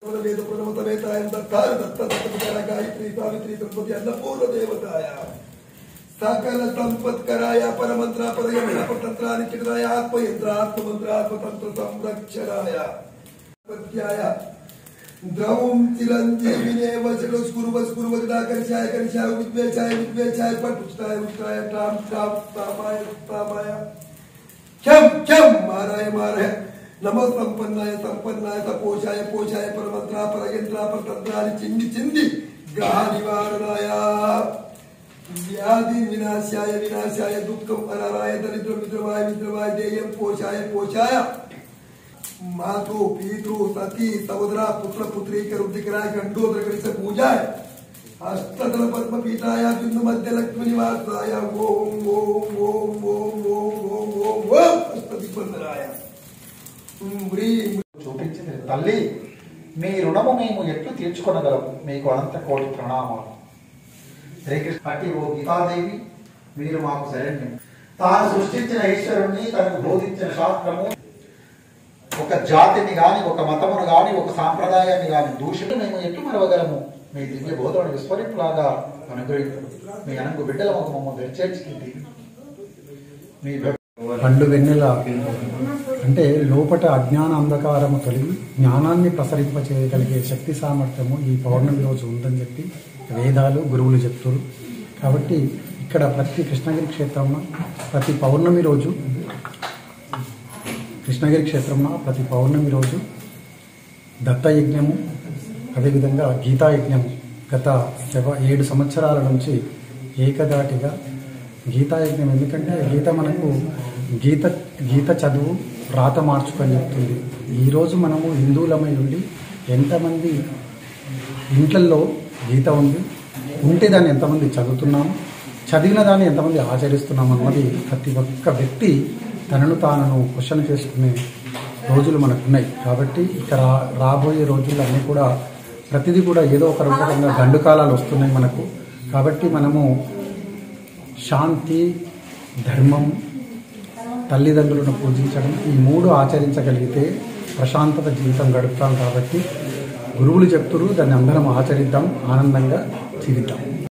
वेद प्रणवतवेताय दत्ताय दत्तदत्तपुत्राय गायत्री सावित्री सरस्वती अन्नपूर्ण देवताय सकल संपत्कराय परमंत्रा परयंत्र परतंत्रानि चित्राय आत्मयंत्र आत्ममंत्र आत्मतंत्र संरक्षणाय प्रत्याय द्रवं चिरंजीविने वज्रस्कुर्वस्कुर्वदाकर्षाय कर्षाय विद्वेषाय विद्वेषाय पटुष्टाय उत्ताय टाम टाम तामाय तामाय क्षम क्षम माराय माराय नमः संपन्नाय संपन्नाय तपोषाय पोषाय परमंत्रा परयंत्रा परतंत्रानि चिंदी चिंदी ग्रह निवारणाय व्याधि विनाशाय विनाशाय दुःखम अनाराय दरिद्र मित्रवाय मित्रवाय देयं पोषाय पोषाय मातु पितृ सती सहोदरा पुत्र पुत्री करुद्धिकराय गंडोदर गणेश पूजाय अष्टदल पद्म पीठाय बिंदु मध्य लक्ष्मी निवासाय ओम ओम ओम ओम ओम ओम ओम ओम अष्टदिग्बंधनाय చూపించింది తల్లి మీ రుణము మేము ఎట్లు తీర్చుకొనగలము మీకు అనంత కోటి ప్రణామాలు. శ్రీకృష్ణ అట్టి ఓ గీతాదేవి మీరు మాకు శరణ్యం. తాను సృష్టించిన ఈశ్వరుణ్ణి తనకు బోధించిన శాస్త్రము ఒక జాతిని గాని ఒక మతమును గాని ఒక సాంప్రదాయాన్ని గాని దూషించి మేము ఎట్లు మరవగలము. మీ దివ్య బోధన విస్మరింపులాగా అనుగ్రహించు. మీ అనంగు బిడ్డల ఒక మమ్మల్ని చేర్చుకుంది. మీ పండు వెన్నెల అంటే లోపట అజ్ఞాన అంధకారము తొలగి జ్ఞానాన్ని ప్రసరింపచేయగలిగే శక్తి సామర్థ్యము ఈ పౌర్ణమి రోజు ఉందని చెప్పి వేదాలు గురువులు చెప్తారు. కాబట్టి ఇక్కడ ప్రతి కృష్ణగిరి క్షేత్రంలో ప్రతి పౌర్ణమి రోజు దత్తయజ్ఞము అదేవిధంగా గీతాయజ్ఞము గత 7 సంవత్సరాల నుంచి ఏకదాటిగా గీతాయజ్ఞం. ఎందుకంటే గీత మనకు గీత చదువు రాత మార్చుకొని చెప్తుంది. ఈరోజు మనము హిందువులమై ఉండి ఎంతమంది ఇంట్లల్లో గీత ఉంటే దాన్ని ఎంతమంది చదువుతున్నాము, చదివిన దాన్ని ఎంతమంది ఆచరిస్తున్నాం అన్నది ప్రతి ఒక్క వ్యక్తి తనను తాను క్వశ్చన్ చేసుకునే రోజులు మనకున్నాయి. కాబట్టి ఇక రాబోయే రోజుల్లో అన్నీ కూడా ప్రతిదీ కూడా ఏదో ఒక రకంగా గండుకాలాలు వస్తున్నాయి మనకు. కాబట్టి మనము శాంతి, ధర్మం, తల్లిదండ్రులను పూజించడం ఈ 3 ఆచరించగలిగితే ప్రశాంతత జీవితం గడుపుతాం. కాబట్టి గురువులు చెప్తున్నారు, దాన్ని అందరం ఆచరిద్దాం, ఆనందంగా జీవిద్దాం.